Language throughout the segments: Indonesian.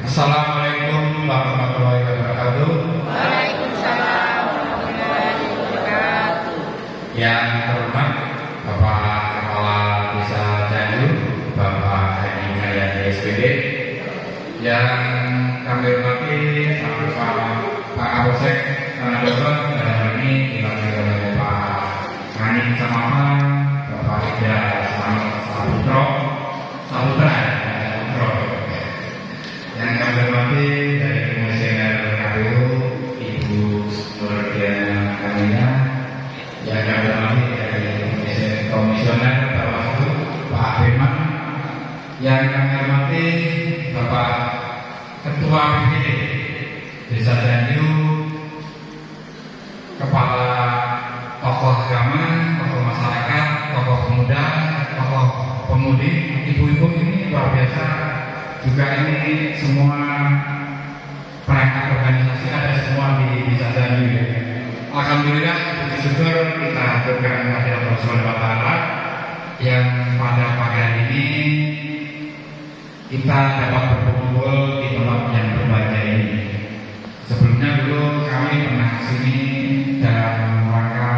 Assalamualaikum warahmatullahi wabarakatuh. Waalaikumsalam warahmatullahi wabarakatuh. Yang terhormat Bapak Kepala Desa Cianjur, Bapak Hadi Cahyadi SPD. Yang kami hormati Pak Kapolsek Tanah Datar, dan hari ini diwakili oleh Pak Manik Samapa, Bapak Ida Saputra. Yang kami hormati dari Komisioner KPU Ibu Nurdiana Kamila, yang kami hormati dari Komisioner Bawaslu Pak Firman, yang kami hormati Bapak Ketua PPD Desa Cianjur, Kepala tokoh agama, tokoh masyarakat, tokoh pemuda, tokoh pemudi, ibu-ibu ini luar biasa. Juga ini semua perangkat organisasi ada semua di Desa Cianjur. Alhamdulillah, puji syukur kita haturkan kepada Allah Subhanahu wa Ta'ala yang pada pagi hari ini kita dapat berkumpul di tempat yang berbahagia ini. Sebelumnya dulu kami pernah kesini dalam rangka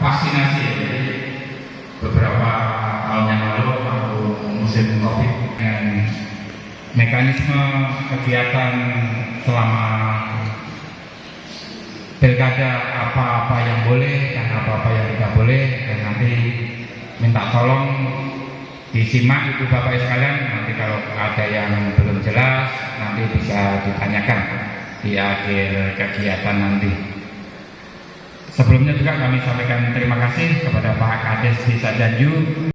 vaksinasi, jadi beberapa tahun yang lalu waktu musim COVID, dan mekanisme kegiatan selama pilkada, apa-apa yang boleh dan apa-apa yang tidak boleh, dan nanti minta tolong disimak itu Bapak sekalian. Nanti kalau ada yang belum jelas nanti bisa ditanyakan di akhir kegiatan nanti. Sebelumnya juga kami sampaikan terima kasih kepada Pak Kades Desa Cianjur